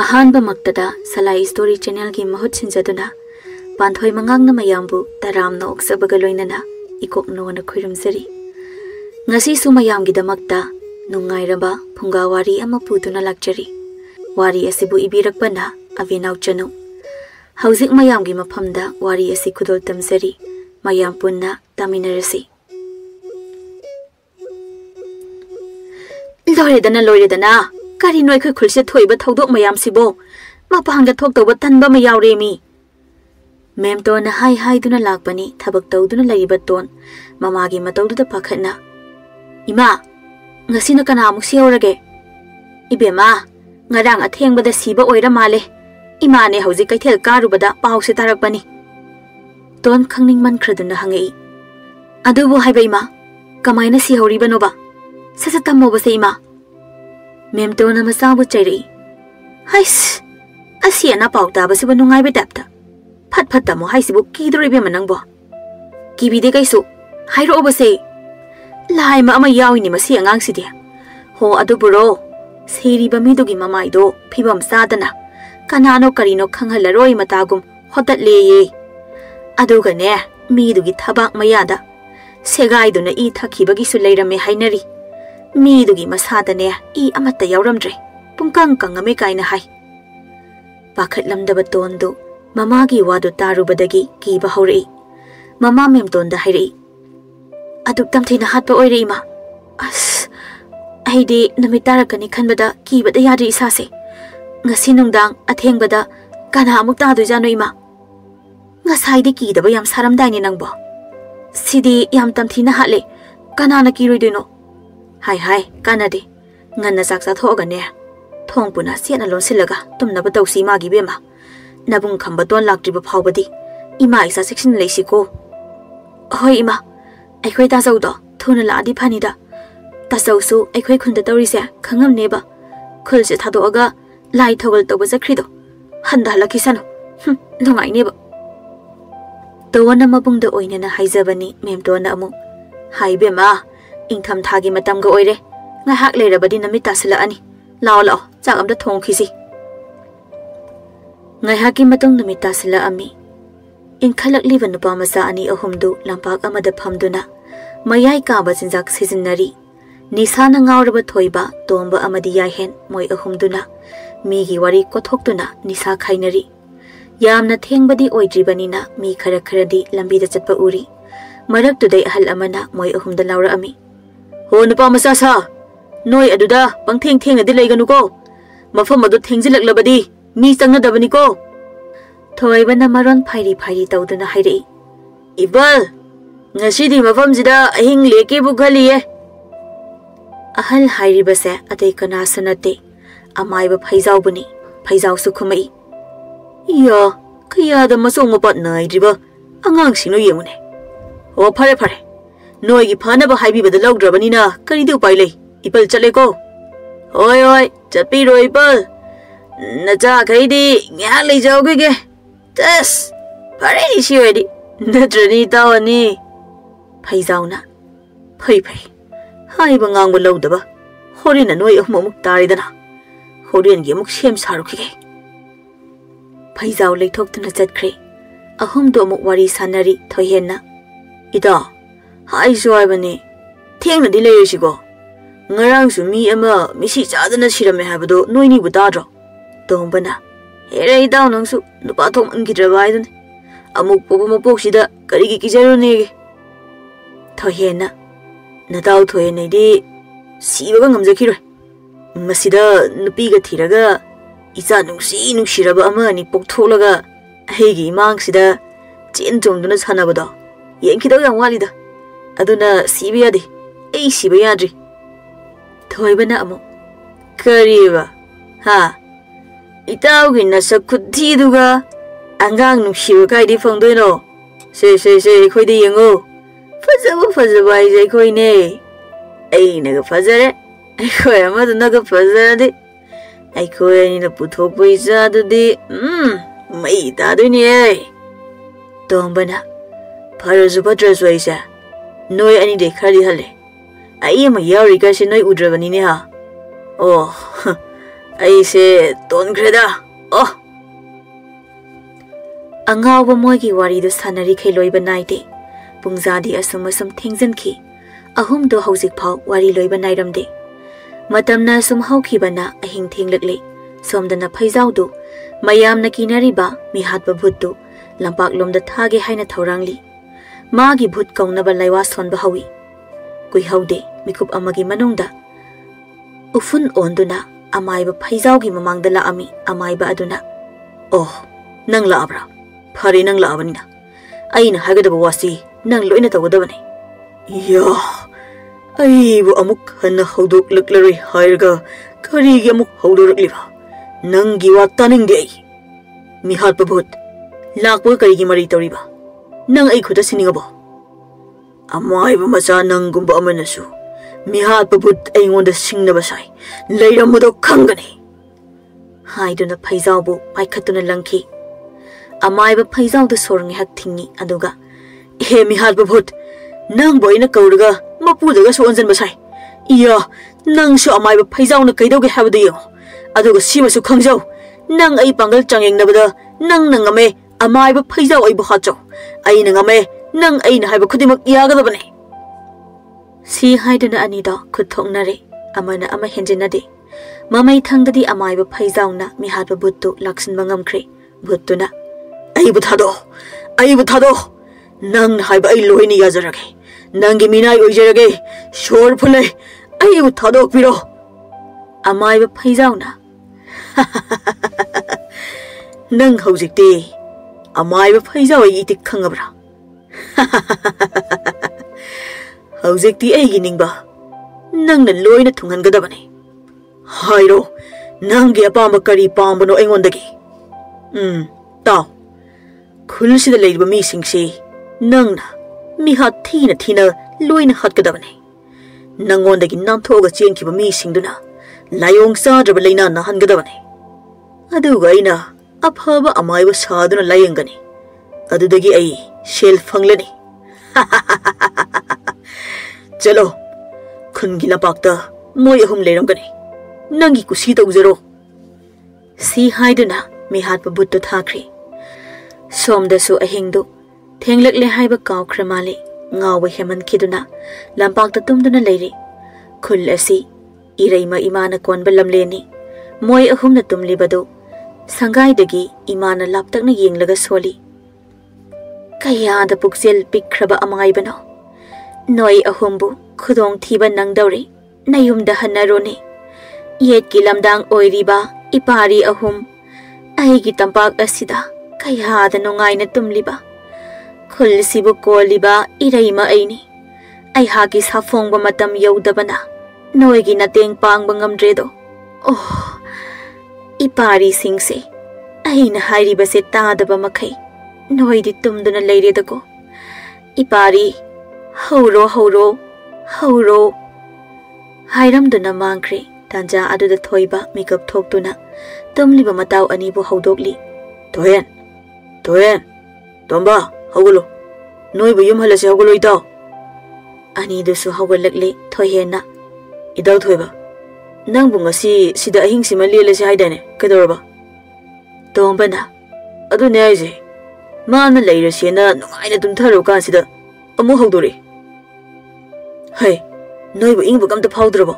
Ahanba Maktada Salai Story Channel ki mahut sinjaduna Panthoi Mangang Mayambu taramna oksabagaloinana ikok no na khuirum sari ngasi sumayam gidamakta nungairaba Funga wari ama putuna lakjari wari asibu ibirakpana Abenao chanu hauzik mayam gi maphamda wari asi khudol tamsari mayam punna taminarasi loiredana Kari noi khoi khulse thoiba thodok mayam sibo mapahanga thok tawba tanba ma yawre mi mem to na hai duna lakpani thabak tawduna laiba ton mamagi matawduda pakhatna ima ngasina kana amuk siorage ibema ngarang athengbada siba oira male ima ne hauji kaithel karubada pause tarakpani ton khangning man khraduna hangai adubu haiba ima kamaina si hori banoba sasa tammo base ima Mem to na masabu chari. Hais, asiana pauta basibu nungai bedapta. Pat tamo haisibu kidori be manangbo. Kibi de kaisu, hairo obase. Lai ma ama yawi ni masi angang sidia. Ho aduburo, seri bamidugi mamaido, pibam sadana. Kanano karino kanghalaroi matagum, hotat leye. Aduga ne, midugi tabak mayada. Segai do na I thakibagi sulaira me hainari. Midugi masadane I amata yauramdre pungkang kangame kaina hai pakhat lamdaba tondu mamagi wadu tarubadagi kiba hori mama memtonda hairi aduk tamthina hatpa oire ima as aidi namitarakani khanbada kibada yari isase ngasi nungdang athengbada kana amuk tadu jano ima ngasaidi kidaba yam saramdaini nangbo sidi yam tamthina hatle kanana kiroidoino Hai, kanade. Ngana saksa thoga ne. Thong puna siana lon silaga tumna ba tawsi magi bema. Nabung khamba ton lakri ba phawbadi. Ima isa section leisi ko. Hoi ima. Aikhoi ta saudo thuna la adi phanida. Ta sausu aikhoi khunda tawrise khangam neba. Khul se thado aga lai thogal to ba zakrido. Handa halaki sano. Lungai neba. Tawana mabung da oina na haizabani memto na amu. Hai bema. Intham thagi matam ga oire nga hak le rabadi namit tasila ani lao chak amda thong khisi ngai haki matong namit tasila ami in khalak liban nupa masa ani ahumdu lampak amada phamduna mayai ka ba jinjak sijinnari nisana ngawraba thoiba tomba amadi yai hen moi ahumduna migi wari kothokduna nisa khainari yamna thengbadi oidribanina mi kharadi lambi da chatpa uri marak tudai ahal amana moi ahumda laura ami Ho nupa masasa noi aduda pangtheng adi laiganu ko mafam adu thengjilak mi changadabani ko thoibana maron phairi tawduna hairi ibal ngasidi mafam jida ahing leke bughaliye ahal hairi base atei kana sanate amaiba phaijau sukhumai ya kaya da masong pat nai driba angang sino yemune ho phare Noi gi phana ba haibi bada logdrabani na kari du pai lei ipal chale ko oi chapi roi ipal na cha khai di nya lei jaw ge tas pare ni si wedi na trani tawani phai jaw na phai hai ba ngang ba logdaba hori na noi ahmo muk tari dana horen gi muk sem saru ge phai jaw lei thok tuna chat khre ahum do muk wari sanari thoihen na ida Hai soibani thengna di leisigo ngarang su mi ama misi chadana sirame habado noini budadro tombana herei daw nangsu nupa thom angidra baidun amuk popo mapok sida kari gi kijaro nege thohena nadaw thohena di sibaga ngamjakiroi masida nupi ga thiraga icha nungsiraba ama ni pokthoklaga hegi mang sida chen chomduna sanabado yengkidaw yang walida Aduna sibiyadi, sibiyadri. Thoibana amo. Kariba. Ha. Itaw gina sa kuthi duga. Angang nungsiwa kaidi fangdoino. Se, khoi di yengo. Fazaba ay khoi ne. Ay naga fazare. Ay khoi amado naga fazare. Ay khoi ani na puthokpo isa dudi. May itado ni ay. Tombana. Para zupadraswa isa. Noi ani de khari hale ai ma yari ka se noi udrabani ne ha oh ꯑꯩꯁꯦ ꯇꯣꯟꯈ꯭ꯔꯦꯗ ꯑꯣ ꯑꯉꯥꯎꯕ ꯃꯣꯏꯒꯤ ꯋꯥꯔꯤꯗꯨ ꯁꯥꯟꯅꯔꯤꯈꯩ ꯂꯣꯏꯕ ꯅꯥꯏꯗꯦ ꯄꯨꯡꯖꯥꯗꯤ ꯑꯁꯨꯝ ꯊꯦꯡꯖꯤꯟꯈꯤ ꯑꯍꯨꯝꯗꯣ ꯍꯧꯖꯤꯛꯐꯥꯎ ꯋꯥꯔꯤ ꯂꯣꯏꯕ ꯅꯥꯏꯔꯝꯗꯦ ꯃꯇꯝꯅ ꯑꯁꯨꯝ ꯍꯧꯈꯤꯕꯅ ꯑꯍꯤꯡ ꯊꯦꯡꯂꯛꯂꯤ ꯁꯣꯝꯗꯅ ꯐꯩꯖꯥꯎꯗꯨ ꯃꯌꯥꯝꯅ ꯀꯤꯅꯔꯤꯕ ꯃꯤꯍꯥꯠꯄ ꯚꯨꯠꯇꯨ ꯂꯝꯄꯥꯛꯂꯣꯝꯗ ꯊꯥꯒꯦ ꯍꯥꯏꯅ ꯊꯧꯔꯥꯡꯂꯤ ꯃꯥꯒꯤ ꯚꯨꯠ ꯀꯧꯅꯕ ꯂꯩꯋꯥ ꯁꯣꯟꯕ ꯍꯧꯏ ꯀꯨꯏꯍꯧꯗꯦ ꯃꯤꯀꯨꯞ ꯑꯃꯒꯤ ꯃꯅꯨꯡꯗ ꯎꯐꯨꯟ ꯑꯣꯟꯗꯨꯅ ꯑꯃꯥꯏꯕ ꯐꯩꯖꯥꯎꯒꯤ ꯃꯃꯥꯡꯗ ꯂꯥꯛꯑꯝꯃꯤ ꯑꯃꯥꯏꯕ ꯑꯗꯨꯅ ꯑꯣ ꯅꯪ ꯂꯥꯛꯑꯕ꯭ꯔꯥ ꯐꯔꯦ ꯅꯪ ꯂꯥꯛꯑꯕꯅꯤꯅ ꯑꯩꯅ ꯍꯥꯏꯒꯗꯕ ꯋꯥꯁꯤ ꯅꯪ ꯂꯣꯏꯅ ꯇꯧꯒꯗꯕꯅꯤ ꯌꯥ ꯑꯩꯕꯨ ꯑꯃꯨꯛ ꯍꯟꯅ ꯍꯧꯗꯣꯛꯂꯛꯂꯔꯣꯏ ꯍꯥꯏꯔꯒ ꯀꯔꯤꯒꯤ ꯑꯃꯨꯛ ꯍꯧꯗꯣꯔꯛꯂꯤꯕ ꯅꯪꯒꯤ ꯋꯥ ꯇꯥꯅꯤꯡꯗꯦ ꯑꯩ ꯃꯤꯍꯥꯠꯄ ꯚꯨꯠ ꯂꯥꯛꯄꯒ ꯀꯔꯤꯒꯤ ꯃꯔꯤ ꯇꯧꯔꯤꯕ ꯅꯪ ꯑꯩ ꯈꯨꯠꯇ ꯁꯤꯅꯤꯡꯉꯕꯣ ꯑꯃꯥꯏꯕ ꯃꯆꯥ ꯅꯪꯒꯨꯝꯕ ꯑꯃꯅꯁꯨ ꯃꯤꯍꯥꯠꯄ ꯚꯨꯠ ꯑꯩꯉꯣꯟꯗ ꯁꯤꯡꯅꯕ ꯁꯥꯏ ꯂꯩꯔꯝꯕꯗꯣ ꯈꯪꯒꯅꯤ ꯍꯥꯏꯗꯨꯅ ꯐꯩꯖꯥꯎꯕꯨ ꯄꯥꯏꯈꯠꯇꯨꯅ ꯂꯪꯈꯤ ꯑꯃꯥꯏꯕ ꯐꯩꯖꯥꯎꯗ ꯁꯣꯔ ꯉꯥꯏꯍꯥꯛ ꯊꯤꯡꯉꯤ ꯑꯗꯨꯒ ꯍꯦ ꯃꯤꯍꯥꯠꯄ ꯚꯨꯠ ꯅꯪꯕꯨ ꯑꯩꯅ ꯀꯧꯔꯒ ꯃꯄꯨꯗꯒꯁꯨ ꯑꯣꯟꯁꯤꯟꯕ ꯁꯥꯏ ꯏꯌꯥ ꯅꯪꯁꯨ ꯑꯃꯥꯏꯕ ꯐꯩꯖꯥꯎꯅ ꯀꯩꯗꯧꯒꯦ ꯍꯥꯏꯕꯗꯨ ꯌꯦꯡꯉꯣ ꯑꯗꯨꯒ ꯁꯤꯃꯁꯨ ꯈꯪꯖꯧ ꯅꯪ ꯑꯩ ꯄꯥꯡꯒꯜ ꯆꯥꯡꯌꯦꯡꯅꯕꯗ ꯅꯪꯅ ꯉꯝꯃꯦ ꯑꯃꯥꯏꯕ ꯐꯩꯖꯥꯎ ꯑꯩꯕꯨ ꯍꯥꯠꯆꯧ ꯑꯩꯅ ꯉꯝꯃꯦ ꯅꯪ ꯑꯩꯅ ꯍꯥꯏꯕ ꯈꯨꯗꯤꯡꯃꯛ ꯌꯥꯒꯗꯕꯅꯤ ꯁꯤ ꯍꯥꯏꯗꯨꯅ ꯑꯅꯤꯗꯣ ꯈꯨꯠ ꯊꯣꯛꯅꯔꯦ ꯑꯃꯅ ꯑꯃ ꯍꯦꯟꯖꯤꯟꯅꯗꯦ ꯃꯃꯩ ꯊꯪꯗꯗꯤ ꯑꯃꯥꯏꯕ ꯐꯩꯖꯥꯎꯅ ꯃꯤꯍꯥꯠꯄ ꯚꯨꯠꯇꯨ ꯂꯥꯛꯁꯤꯟꯕ ꯉꯝꯈ꯭ꯔꯦ ꯚꯨꯠꯇꯨꯅ ꯑꯩꯕꯨ ꯊꯥꯗꯣꯛ ꯅꯪꯅ ꯍꯥꯏꯕ ꯑꯩ ꯂꯣꯏꯅ ꯌꯥꯖꯔꯒꯦ ꯅꯪꯒꯤ ꯃꯤꯅꯥꯏ ꯑꯣꯏꯖꯔꯒꯦ ꯁꯣꯔ ꯐꯨꯜꯂꯦ ꯑꯩꯕꯨ ꯊꯥꯗꯣꯛꯄꯤꯔꯣ ꯑꯃꯥꯏꯕ ꯐꯩꯖꯥꯎꯅ ꯅꯪ ꯍꯧꯖꯤꯛꯇꯤ ꯑꯃꯥꯏꯕ ꯐꯩꯖꯥꯎ ꯑꯩ ꯏꯇꯤꯛ ꯈꯪꯉꯕ꯭ꯔꯥ ꯍꯧꯖꯤꯛꯇꯤ ꯑꯩꯒꯤ ꯅꯤꯡꯕ ꯅꯪꯅ ꯂꯣꯏꯅ ꯊꯨꯡꯍꯟꯒꯗꯕꯅꯤ ꯍꯥꯏꯔꯣ ꯅꯪꯒꯤ ꯑꯄꯥꯝꯕ ꯀꯔꯤ ꯄꯥꯝꯕꯅꯣ ꯑꯩꯉꯣꯟꯗꯒꯤ ꯇꯥꯎ ꯈꯨꯜꯁꯤꯗ ꯂꯩꯔꯤꯕ ꯃꯤꯁꯤꯡꯁꯤ ꯅꯪꯅ ꯃꯤꯍꯥꯠ ꯊꯤꯅ ꯂꯣꯏꯅ ꯍꯥꯠꯀꯗꯕꯅꯤ ꯅꯪꯉꯣꯟꯗꯒꯤ ꯅꯥꯟꯊꯣꯛꯑꯒ ꯆꯦꯟꯈꯤꯕ ꯃꯤꯁꯤꯡꯗꯨꯅ ꯂꯥꯏꯑꯣꯡ ꯆꯥꯗ꯭ꯔꯕ ꯂꯩꯅꯥ ꯅꯥꯍꯟꯒꯗꯕꯅꯤ ꯑꯗꯨꯒ ꯑꯩꯅ ꯑꯐꯕ ꯑꯃꯥꯏꯕ ꯁꯥꯗꯨꯅ ꯂꯥꯌꯦꯡꯒꯅꯤ ꯑꯗꯨꯗꯒꯤ ꯑꯩ ꯁꯦꯜ ꯐꯪꯂꯅꯤ ꯆꯂꯣ ꯈꯨꯟꯒꯤ ꯂꯝꯄꯥꯛꯇ ꯃꯣꯏ ꯑꯍꯨꯝ ꯂꯩꯔꯝꯒꯅꯤ ꯅꯪꯒꯤ ꯀꯨꯁꯤ ꯇꯧꯖꯔꯣ ꯁꯤ ꯍꯥꯏꯗꯨꯅ ꯃꯤꯍꯥꯠꯄ ꯚꯨꯠꯇꯨ ꯊꯥꯈ꯭ꯔꯦ ꯁꯣꯝꯗꯁꯨ ꯑꯍꯤꯡꯗꯨ ꯊꯦꯡꯂꯛꯂꯦ ꯍꯥꯏꯕ ꯀꯥꯎꯈ꯭ꯔ ꯃꯥꯜꯂꯦ ꯉꯥꯎꯕ ꯍꯦꯃꯟꯈꯤꯗꯨꯅ ꯂꯝꯄꯥꯛꯇ ꯇꯨꯝꯗꯨꯅ ꯂꯩꯔꯤ ꯈꯨꯜ ꯑꯁꯤ ꯏꯔꯩꯃ ꯏꯃꯥꯅ ꯀꯣꯟꯕ ꯂꯝꯂꯦꯟꯅꯤ ꯃꯣꯏ ꯑꯍꯨꯝꯅ ꯇꯨꯝꯂꯤꯕꯗꯨ ꯁꯪꯒꯥꯏꯗꯒꯤ ꯏꯃꯥꯅ ꯂꯥꯞꯇꯛꯅ ꯌꯦꯡꯂꯒ ꯁꯣꯜꯂꯤ ꯀꯌꯥꯗ ꯄꯨꯛꯆꯦꯜ ꯄꯤꯛꯈ꯭ꯔꯕ ꯑꯃꯥꯏꯕꯅꯣ ꯅꯣꯏ ꯑꯍꯨꯝꯕꯨ ꯈꯨꯗꯣꯡꯊꯤꯕ ꯅꯪꯗꯧꯔꯤ ꯅꯌꯨꯝꯗ ꯍꯟꯅꯔꯣꯅꯦ ꯌꯦꯠꯀꯤ ꯂꯝꯗꯥꯡ ꯑꯣꯏꯔꯤꯕ ꯏꯄꯥꯔꯤ ꯑꯍꯨꯝ ꯑꯩꯒꯤ ꯇꯝꯄꯥꯛ ꯑꯁꯤꯗ ꯀꯌꯥꯗ ꯅꯨꯡꯉꯥꯏꯅ ꯇꯨꯝꯂꯤꯕ ꯈꯨꯜꯁꯤꯕꯨ ꯀꯣꯜꯂꯤꯕ ꯏꯔꯩꯃ ꯑꯩꯅꯤ ꯑꯩꯍꯥꯛꯀꯤ ꯁꯥꯐꯣꯡꯕ ꯃꯇꯝ ꯌꯧꯗꯕꯅ ꯅꯣꯏꯒꯤ ꯅꯇꯦꯡ ꯄꯥꯡꯕ ꯉꯝꯗ꯭ꯔꯦꯗꯣ ꯑꯣ ꯏꯄꯥꯔꯤꯁꯤꯡꯁꯦ ꯑꯩꯅ ꯍꯥꯏꯔꯤꯕꯁꯦ ꯇꯥꯗꯕ ꯃꯈꯩ ꯅꯣꯏꯗꯤ ꯇꯨꯝꯗꯨꯅ ꯂꯩꯔꯦꯗꯀꯣ ꯏꯄꯥꯔꯤ ꯍꯧꯔꯣ ꯍꯥꯏꯔꯝꯗꯨꯅ ꯃꯥꯡꯈ꯭ꯔꯦ ꯇꯥꯟꯖꯥ ꯑꯗꯨꯗ ꯊꯣꯏꯕ ꯃꯤꯀꯞ ꯊꯣꯛꯇꯨꯅ ꯇꯨꯝꯂꯤꯕ ꯃꯇꯥꯎ ꯑꯅꯤꯕꯨ ꯍꯧꯗꯣꯛꯂꯤ ꯊꯣꯏꯍꯦꯟ ꯇꯣꯝꯕ ꯍꯧꯒꯠꯂꯣ ꯅꯣꯏꯕꯨ ꯌꯨꯝ ꯍꯜꯂꯁꯤ ꯍꯧꯒꯠꯂꯣ ꯏꯇꯥꯎ ꯑꯅꯤꯗꯨꯁꯨ ꯍꯧꯒꯠꯂꯛꯂꯦ ꯊꯣꯏꯍꯦꯟꯅ ꯏꯇꯥꯎ ꯊꯣꯏꯕ ꯅꯪꯕꯨ ꯉꯁꯤ ꯁꯤꯗ ꯑꯍꯤꯡꯁꯤꯃ ꯂꯦꯜꯂꯁꯤ ꯍꯥꯏꯗꯥꯏꯅꯦ ꯀꯩꯗꯧꯔꯕ ꯇꯣꯝꯕꯅ ꯑꯗꯨꯅꯦ ꯍꯥꯏꯁꯦ ꯃꯥꯅ ꯂꯩꯔꯁꯦꯅ ꯅꯨꯡꯉꯥꯏꯅ ꯇꯨꯝꯊꯔꯨ ꯀꯥꯟꯁꯤꯗ ꯑꯃꯨꯛ ꯍꯧꯗꯣꯔꯛꯏ ꯍꯩ ꯅꯣꯏꯕꯨ ꯏꯪꯕꯒ ꯑꯝꯇ ꯐꯥꯎꯗ꯭ꯔꯕꯣ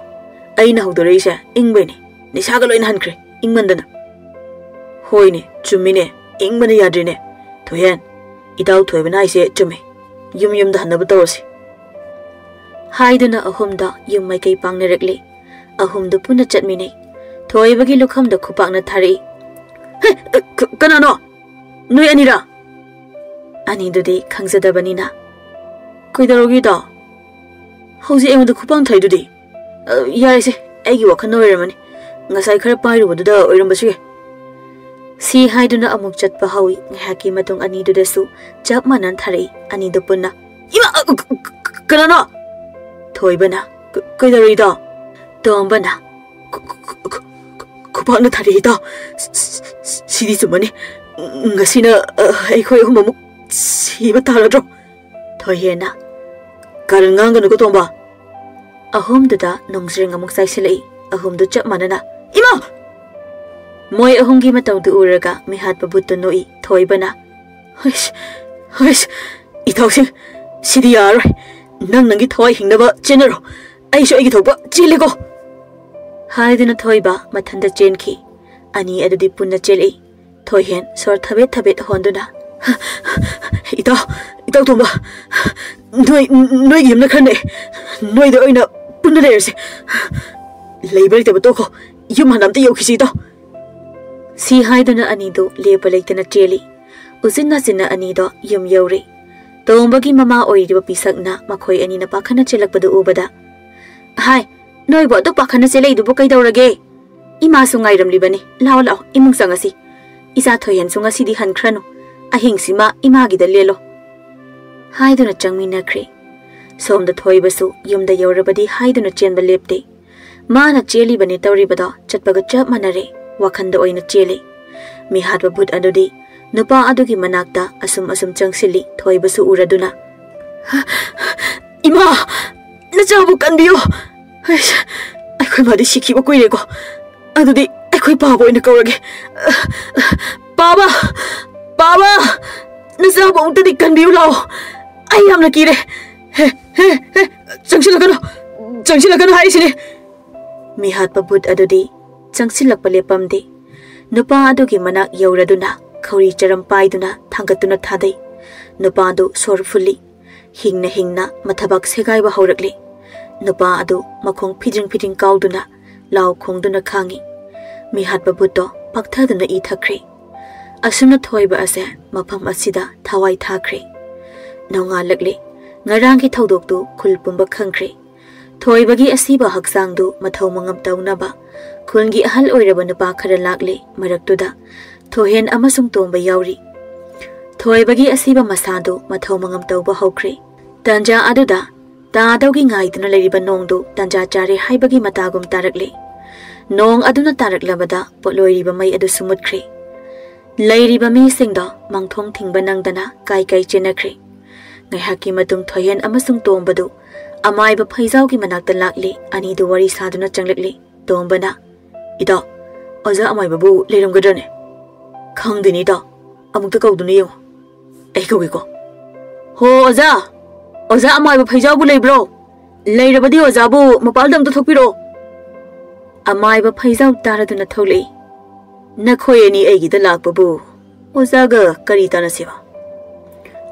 ꯑꯩꯅ ꯍꯧꯗꯣꯔꯛꯏꯁꯦ ꯏꯪꯕꯩꯅꯤ ꯅꯤꯁꯥꯒ ꯂꯣꯏꯅ ꯍꯟꯈ꯭ꯔꯦ ꯏꯪꯃꯟꯗꯅ ꯍꯣꯏꯅꯦ ꯆꯨꯝꯃꯤꯅꯦ ꯏꯪꯕꯅ ꯌꯥꯗ꯭ꯔꯤꯅꯦ ꯊꯣꯏꯍꯦꯟ ꯏꯇꯥꯎ ꯊꯣꯏꯕꯅ ꯍꯥꯏꯁꯦ ꯆꯨꯝꯃꯤ ꯌꯨꯝꯗ ꯍꯟꯅꯕ ꯇꯧꯔꯁꯤ ꯍꯥꯏꯗꯨꯅ ꯑꯍꯨꯝꯗ ꯌꯨꯝ ꯃꯥꯏꯀꯩ ꯄꯥꯡꯅꯔꯛꯂꯤ ꯑꯍꯨꯝꯗꯨ ꯄꯨꯟꯅ ꯆꯠꯃꯤꯟꯅꯩ ꯊꯣꯏꯕꯒꯤ ꯂꯨꯈꯝꯗ ꯈꯨꯄꯥꯛꯅ ꯊꯥꯔꯛꯏ ꯀꯅꯥꯅꯣ ꯅꯣꯏ ꯑꯅꯤꯔꯥ ꯑꯅꯤꯗꯨꯗꯤ ꯈꯪꯖꯗꯕꯅꯤꯅ ꯀꯩꯗꯧꯔꯒꯦ ꯍꯧꯖꯤꯛ ꯑꯩꯉꯣꯟꯗ ꯈꯨꯄꯥꯛ ꯊꯥꯏꯗꯨꯗꯤ ꯌꯥꯔꯦꯁꯦ ꯑꯩꯒꯤ ꯋꯥꯈꯜ ꯑꯣꯏꯔꯝꯃꯅꯤ ꯉꯁꯥꯏ ꯈꯔ ꯄꯥꯏꯔꯨꯕꯗꯨꯗ ꯑꯣꯏꯔꯝꯕꯁꯨ ꯌꯥꯏ ꯁꯤ ꯍꯥꯏꯗꯨꯅ ꯑꯃꯨꯛ ꯆꯠꯄ ꯍꯧꯏ ꯉꯥꯏꯍꯥꯛꯀꯤ ꯃꯇꯨꯡ ꯑꯅꯤꯗꯨꯗꯁꯨ ꯆꯞ ꯃꯥꯟꯅꯅ ꯊꯥꯔꯛꯏ ꯑꯅꯤꯗꯨ ꯄꯨꯟꯅ 이마 그러나 토이버나 그이다로이다 tom버나 쿠파는 다리이다 시디 주머니 ngasi나 akhoi hum amuk siba tarado 토이헤나 karan nganganu ko tomba ahumduda nongjring amuk saisilai ahumdu chap manana ima Moi ahungi matau du uraga Mihatpa Bhoot noi thoibana. Hush, itausing, Sidiar, Nangi toy hinaba, General, I show you to Chiligo. Haidina thoiba mathanda chenki. Ani adudi punna cheli. Thoihen sor thabet honduna. Itaw tumba. Noi gimna khane. Noi da oina punna lerse. Labor te batoko. Yum hanam te yokisi to. Si haiduna anido lepa leitana cheli. Usinna sinna anido yum yori. Tombagi mama oiriba pisakna makhoi anina pakhana chelakpadu ubada. Hai, noi bo to pakhana chelei du bo kai daurage. Ima sungai ramlibani. Lao imung sangasi. Isa thoihen sunga sidi hankrano. Ahing sima ima gida lelo. Haiduna changmina kre. Som da thoibasu yum da yorabadi haiduna chenba lepte. Mana cheli bani tauribada chatpaga chap manare. Wakhanda oina cheli. Mihatpa Bhoot adudi. Nupa adugi manakta asum changsili thoibasu uraduna. Ima! Nachabu kanbiyo! Aikoi madi shikiba koirego. Adudi aikoi baba oina kaurage. Baba! Nachabu untadi kanbiyo lao. Ai yamna kire. Changsilakano haisine. Mihatpa Bhoot adudi changsilakpa lepamde. Nupa adugi manak yauraduna. Kauri charam paiduna thangatuna thadai. Nupa adu sor fulli. Hingna mathabak segaiba haurakli. Nupa adu makhong pidring kauduna. Lau khongduna khangi. Mihatpa Bhoot pakthaduna I thakre. Asumna thoiba ase mafam asida thawai thakre. Naunga lakle. Ngarangi thaudoktu khulpumba khangkre. Thoibagi asiba haksangdu mathau mangam taunaba. Khulgi ahal oiraba nupa khara lakle maraktuda. Thohen amasung tomba yauri. Thoibagi asiba masado mathau mangam tauba haukre. Tanja aduda taadaugi ngaiduna leriba nongdu tanja chare haibagi matagum tarakle. Nong aduna taraklabada potloiriba mai adu sumutkre. Leiriba mi singda mangthong thingba nangdana kai chenakre. Ngaihaki matung thohen amasung tombadu Amaiba Paizaugi manakta lakle ani du wari saduna changlekle tombana. Ida Oza Amaiba bu lerumgadane. Khangdini da amukta kauduni yo. Ei kawiko. Ho Oza Amaiba Paizaubu leibro. Leirabadi Oza bu mapaldam to thokpiro. Amaiba Paizau taraduna thole. Nakhoi ani eigida lakbabu. Oza ga kari tanasiba.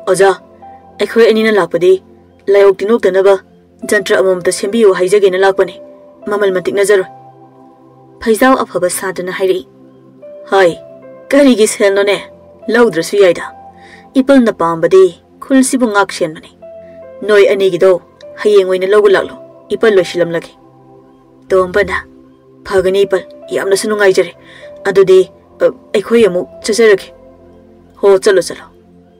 Oza Aikhoi anina lakpadi layok tinok tanaba jantra amamta sembiyo haijagena lakpani. Mamal matik nazaro. Paizau afaba saduna hairi. Hai Karigi selnone laudrasu yaida. Ipal na pambadi khulsibu ngakshen mani. Noi anigido hayeng oina logu laklo. Ipal loisilam lagi. Tombana phagani ipal yamna sunu ngaijare. Adudi aikhoi amu chasarage. Ho chalo.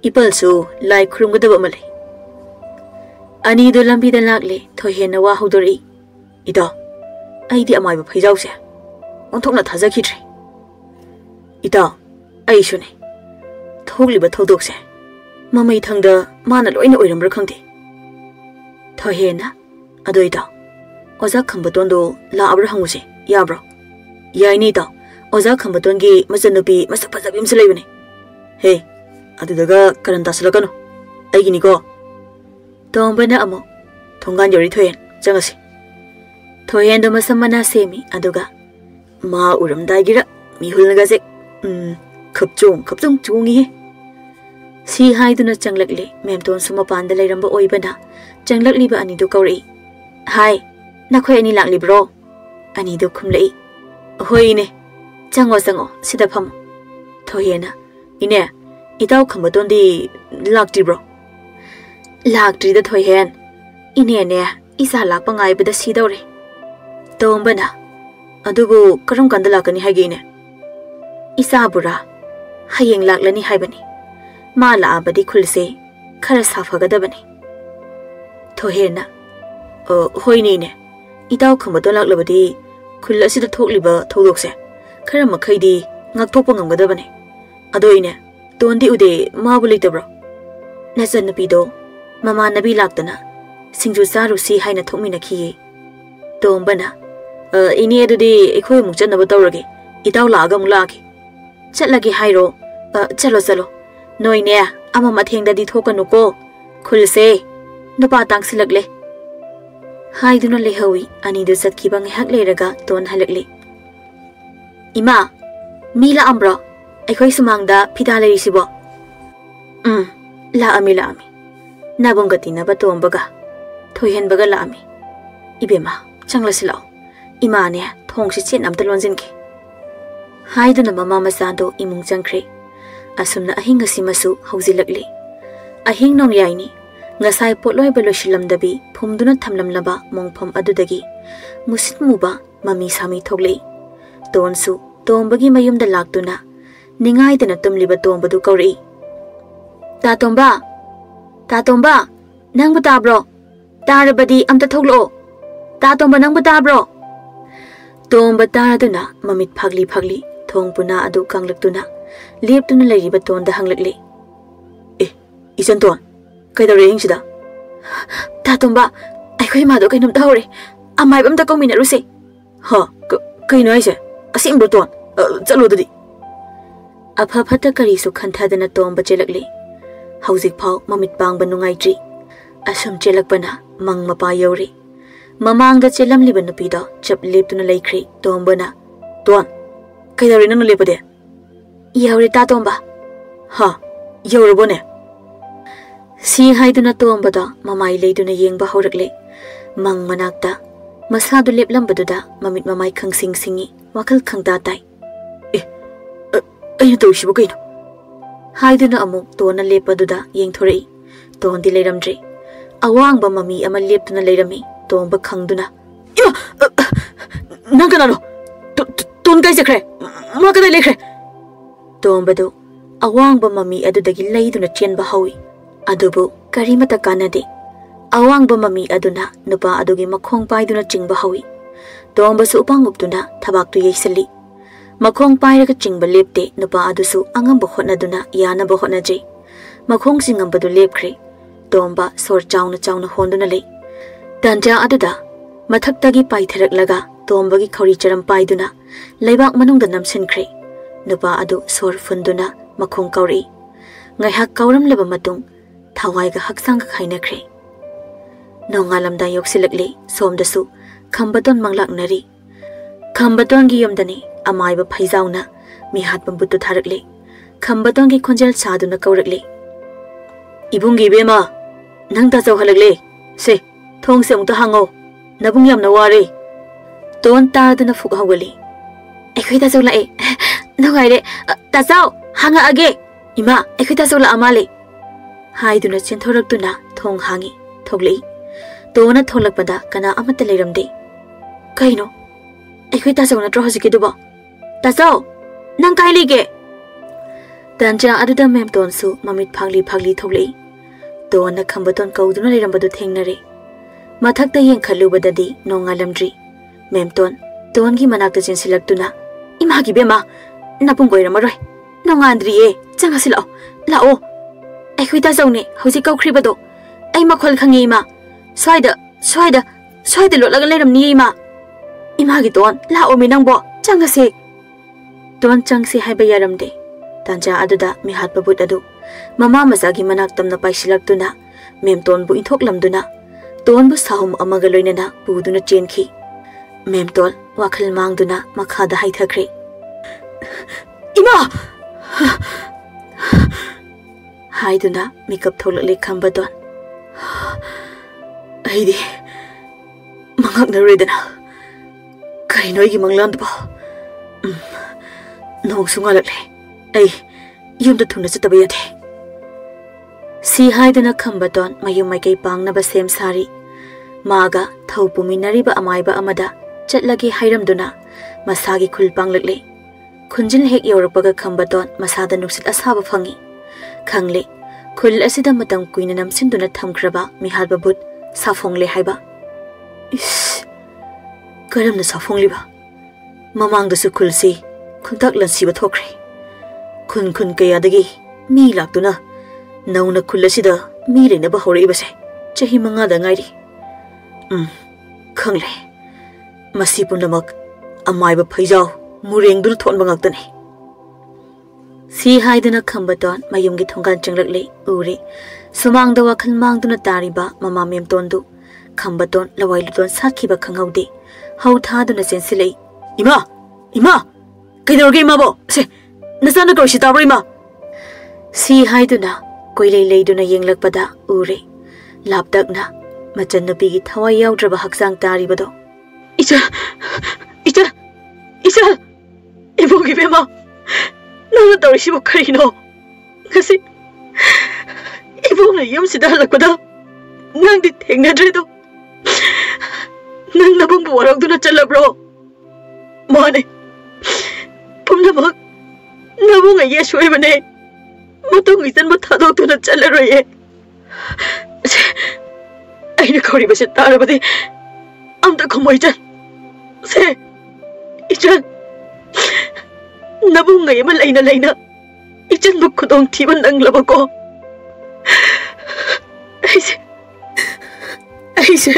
Ipal su lai khurumgadaba male. Ani do lambi da lakle thohen na wa hudori. Ida aidi amaiba Paizause. Onthokna thajakidre. Ida Aishune Tholiba Thodokse Mamai Thangda Mana Loina Oirambra Khangde Thohena Adoida Oza Khambatondo La Abra Hanguse Yabra Yainita Oza Khambatongi Masanupi Masapazabim Salevene Hey Adudaga Karantasalakano Aiginiko Tombana Amo Tongan Yori Thohen Jangasi Thohen do Masamana Semi Aduga Ma Uram Daigira Mihulnagase Kapchong chungi. Si haiduna changlakle memton sumapanda lairamba oibana changlakliba anido kauri. Hai nakhoi ani lakli bro. Anido khumlei. Hoine chango sida pham. Thoyena ine itaw khamadondi lakti bro. Lakti da thoyen. Ine ne isa lakpa ngai bada sidore. Tombana adugo karam kanda lakani haigine. Isa bura hayeng laklani haibani. Ma la abadi khulse khara safagadabani. Thohena hoini ne itaw khamato laklabadi khul asida thokliba thodokse khara makhaidi ngakthokpa ngamgadabani. Adoine tondi ude mabu leitabro. Nasan napido mama nabi laktana singju saru si haina thokmina khiye. Tombana ini adudi ekhoi mukchanaba tawrage Itaw lagang lagi. Chatlagi hairo. Chalo. Noi ne, ama matheng da di thokanu ko. Khulse. Nupa tang silagle. Haiduna lehawi ani du satkiba ngihak leiraga ton halakli. Ima, mila ambro. Aikoi sumangda phida leirisibo. Laami. Nabongati na batombaga. Thoihenbaga laami. Ibema, changlasilao. Ima ne, thongsi chen amta lonjinki. Haiduna mama masado imung changkre. Asumna ahing asimasu hauzilakli. Ahing nong yaini. Ngasai potloi balosilamdabi phumduna thamlamlaba mongphom adudagi musit muba mami sami thoglei tonsu tombagi mayumda laktuna ningai dana tumliba tombadu kauri ta tomba nangbu tabro tarabadi amta thoglo ta tomba nangbu tabro tomba taraduna mamit phagli thongpuna adu kanglaktuna leptuna leiriba tonda hanglakli isanton Kaidare hingsida. Tatomba, aikoi mado kainum tahore. Amai bamda komina ruse. Ha, kaino aise. Asim broton. Chalo dadi. Apha phata kari su khanthadana tomba chelakli. Hauzik phau mamit pangba nungaitri. Asum chelakbana mang mapa yauri. Mamangda chelamliba nupido chap leptuna laikri tombana. Ton. Kaidare nanu lepade. Yauri tatomba. Ha, yaurabone. Si haiduna tombada mamai leiduna yengba haurakle mang manakta masadu leplambaduda mamit mamai khangsing singi wakal khangda tai ayu tawsibu kaino haiduna amuk tona lepaduda yengthorei tondi leiramdri awangba mami ama leptuna leirami tomba khangduna nanganano ton kai jakre ma kada lekre tombado awangba mami adudagi leiduna chenba hawi Adubu karimata kanade awangba mami aduna nupa adugi makhong paiduna chingba hawi tomba su upanguptuna thabaktu yeisali makhong pairaga chingba lepte nupa adusu angamba khotnaduna yana ba khotnaje makhong singambadu lepkhre tomba sor chauna honduna le tanja aduda mathaktagi paitharaklaga tombagi khori charam paiduna leibak manungda namsinkhre nupa adu sor funduna makhong kauri ngaihak kauram leba matung Thawaiga haksang khainakre nongalamda yoksilakli somdasu khambaton manglaknari khambaton gi yomdani amaiba phaijauna mihatpa butu tharakli khambaton gi khonjal saduna kaurakli ibungi bema nangta chawhalakle se thong se mungta hango nabung yamna ware ton taraduna fuk hawali ekhoita chawla e nogaire ta chaw hanga age ima ekhoita chawla amale Haiduna chenthoragtuna thong hangi thoglei tona tholakpada kana amata leiramde kaino aikoi ta sawna tro hojike dubo ta saw nang kai lege tanja aduda mem tonsu mamit phagli thoglei tona khambaton kauduna leirambadu thengnare mathakta yengkhalubadadi nongalamdri memton tongi manakta chensilaktuna imagi bema napung goiramaroi nongandriye changasilao lao Aikhoita zawne hausi kaukribado ai makhol khangi ma swaida lotlaga leiramni ima imagi ton la omi nangbo changase ton changse haiba yaramde tanja aduda mihatpa but adu mama masagi manak tamna paisilaktuna memton bu inthoklamduna ton bu sahum amaga loinana buduna chenki memtol wakhal mangduna makhada haithakre ima Haiduna makeup tholakle khambadon aidi mangak naredana kainoi gi manglandba nong sungalakle ai yumda thuna chataba yate si haiduna khambadon mayum maikai pangnaba sem sari maga thaupuminariba amaiba amada chatlagi hairamduna masagi khul panglakle khunjil hek yorakpaga khambadon masada nuksit asaba phangi Khangle khul asida matam kuina namsinduna thamkraba mihatpa but safongle haiba is karamna safongliba mamangda su khulsi khuntak lansiba thokre khun kayadagi mi laktuna nauna khul asida mi lena ba hore ibase chahi manga da ngairi khangle masi punamak amaiba phaijau मुरेंगदुन थोनबा ngakdani si haiduna khambaton mayumgi thongan changlakle uri sumangda wakhal mangduna tariba mama memtondu khambaton lawailuton sakhiba khanghaude hau thaduna sensilei ima kaidorge ima bo se nasana korsi tabri ma si haiduna koilei leiduna yenglakpada uri lapdakna machan nupigi thawai yaudraba haksang taribado icha ibogi bema nana tawrisibo karino ngasi ibona yumsida halakpada nangdi thengnadredo nang nabung waragduna chalabro mane pumnamak nabung ayeshoibane matong isan mathadokduna chalaroye aina kauribase tarabadi amta khamoijan se ichan nabung ngay man laina ichan buk khudong thiban nang labako aise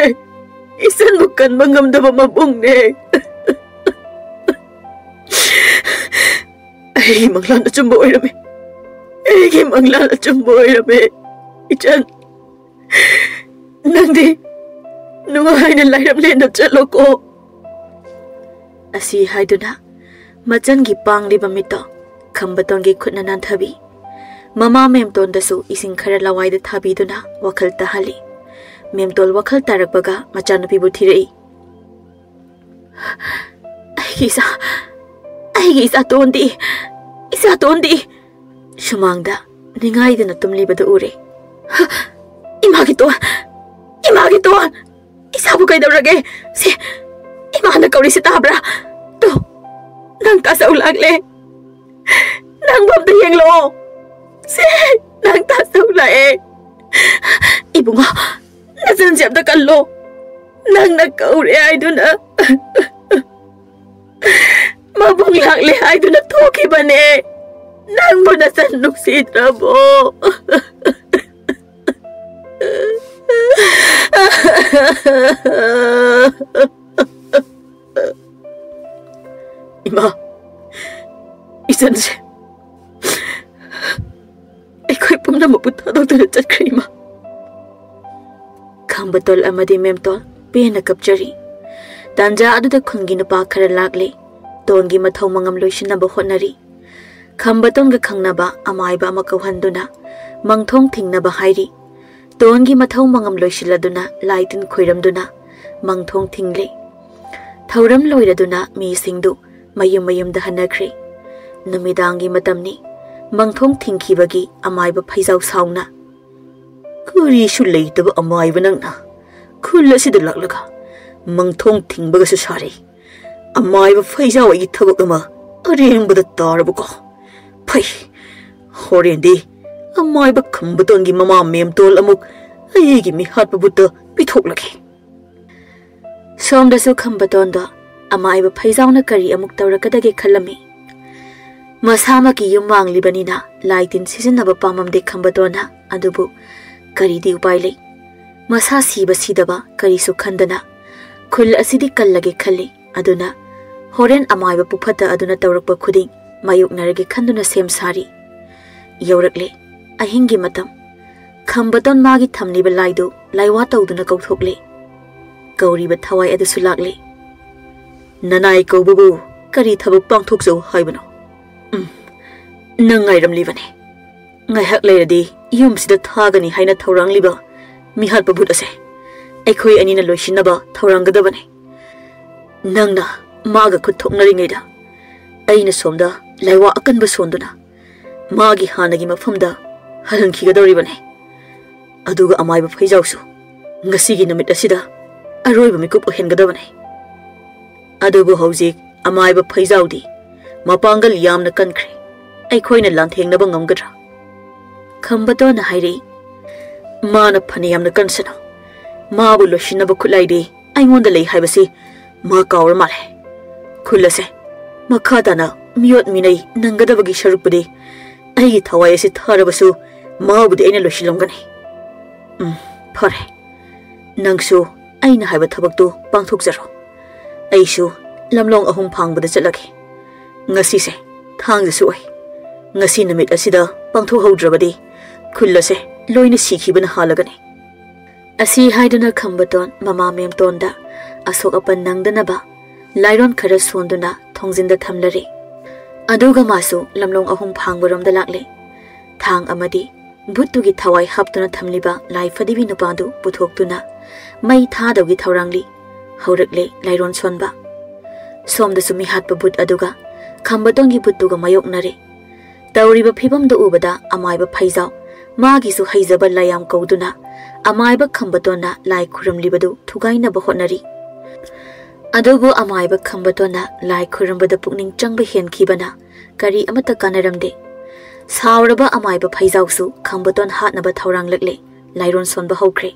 isan bukan mangamdaba mabung ne ai manglan chumbo oirame ai manglan chumbo oirame ichan nangdi nuhaina lairam lena chaloko asi haiduna machan gi pangli bamito khambaton gi khutna nan thabi mama memton dasu ising khara lawai da thabi duna wakhal tahali memtol wakhal tarakbaga machan nupi bu thirei ai gi sa tondi shumangda ningai dana tumli badu ure imagi to isabu kai dawrage se imana kauri se tabra to nang ta sau lagle nang bam ta yeng lo se nang ta sau la e ibunga na jan jam da kallo nang na kauri ai duna mabung lagle ai duna thoki bane nang mo na san nuksi trabo ima isan se ekoi pumna maputha doctor chatkri ma khambatol amadi memtol pena kapchari tanja aduda khungi nupa khara lagle tongi mathau mangam loisina ba honari khambaton ga khangnaba amaiba ama kauhanduna mangthong thingnaba hairi tongi mathau mangam loisiladuna laitin khoiramduna mangthong thingle thauram loiraduna mi singdu mayum da hanakri namidangi matamni mangthong thingkhibagi amaiba phaijau sauna kuri shu leitaba amaiba nangna khulla sida laklaga mangthong thingbaga su sare amaiba phaijau ai thabak ama arembada tarabako phai horendi amaiba khambatongi mama memtol amuk aigi Mihatpa buta pithoklage somdasu khambatonda amaiba phaijau na kari amuk tawrakadage khalami masama ki yumwang libanina laitin sisinaba pamamde khambatona adubu kari di upai le masa siba sidaba kari su khandana khul asidi kallage khalli aduna horen amaiba puphata aduna tawrakpa khuding mayuk narage khanduna sem sari yaurakle ahingi matam khambaton magi thamliba laidu laiwa tawduna kauthokle kauriba thawai adusu lakle nanai kaububu kari thabuk pangthokjau haibano nang ngairam libane ngai hak leiradi yum sida thagani haina thorang liba Mihatpa Bhoot ase aikhoi anina loisinaba thorang gadabane nangna maga khut thoknari ngaida aina somda laiwa akanba sonduna magi hanagi mafamda halangki gadoribane aduga amaiba phaijausu ngasigi namit asida aroiba mikup ohengadabane adubu hojik amaiba phaijaudi mapangal yamna kankre aikhoina lanthengnaba ngamgadra khambatona hairi mana phani yamna kansana mabu loshinaba khulaide aingonda lei haibasi ma kawr male khulase makhadana miyot minai nangadabagi sharupade ai thawai ase tharabasu mabude aina loshilongani phare nangsu aina haiba thabaktu pangthokjaro aisu lamlong ahum phangbada chalagi ngasi se thang su ai ngasi namit asida pangtho haudrabadi khullase loina sikhibana halagani asi haiduna khambaton mama memton da asok apan nangdanaba lairon khara sonduna thongjinda thamlare aduga masu lamlong ahum phangbarom da lakle thang amadi bhutugi thawai haptuna thamliba lai fadibi nupadu puthoktuna mai thadawgi thawrangli haurakle lairon sonba somda sumi hatpa but aduga khambatongi butuga mayoknare tawriba phibam da ubada amaiba phaijau magi su haijaba layam kauduna amaiba khambatona lai khuramlibadu thugaina ba honari adubu amaiba khambatona lai khurambada pukning changba henkibana kari amata kanaramde sauraba amaiba phaijau su khambaton hatnaba thawrang lakle lairon sonba hokre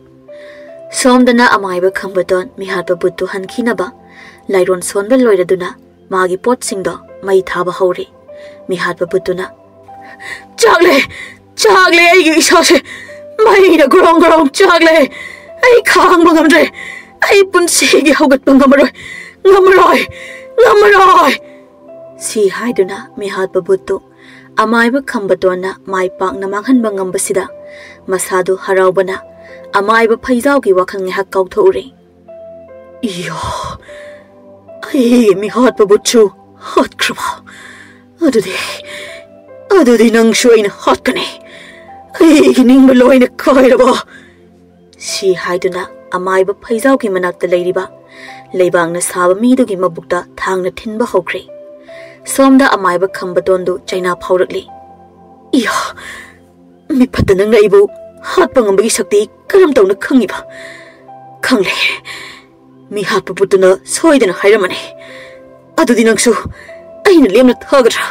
somdana amaiba khambaton mihatpa buttu hankinaba lairon sonba loiraduna magi pot singdo mai thaba hore mihatpa buttuna chagle ai gi sase mai na grong chagle ai khang bangamre ai punsi gi hogat bangamaroi si haiduna mihatpa buttu amaiba khambatona mai pak na manghan bangambasida masadu haraubana amaiba phaijau gi wakhang ne hak kauthure iyo ai mihatpa butchu hot krama adudi nang shuaina hot kane ai ning maloina khairaba si haiduna amaiba phaijau gi manakta leiriba leibang na saba mi du gi mabukta thangna thinba hokre somda amaiba khambatondu chaina phaurakli iya mi phatanang na ibu hat pangambagi sakti karam tawna khangiba khangle mi hatpa putuna soidana hairamane adudi nangsu aina lemna thagadra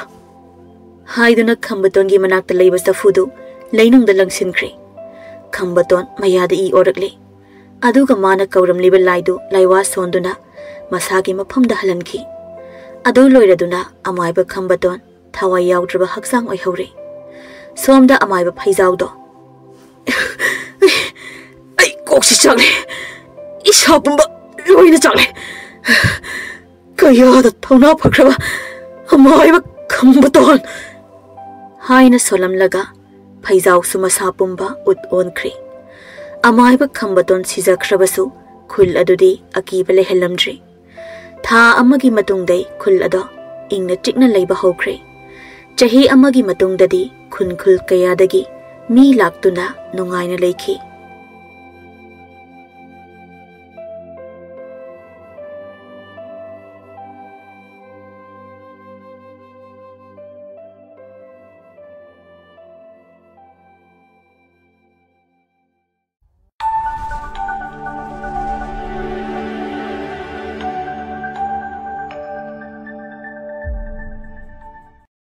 haiduna khambatongi manakta leiba safudu leinungda langsinkhre khambaton mayada I orakle aduga mana kauramliba laidu laiwa sonduna masagi mafamda halanki adu loiraduna amaiba khambaton thawai yaudraba haksang oi hore somda amaiba phaijaudo ai koksi chagle isa pumba loina chagle kaya da thona phakraba amaiba khambaton haina solam laga phaijau sumasa pumba ut onkhre amaiba khambaton sijakhrabasu khul adudi akiba lehelamdri tha amagi matungdai khul ado ingna tikna leiba hokre chahi amagi matungdadi khul kayadagi mi laktuna nungaina leikhi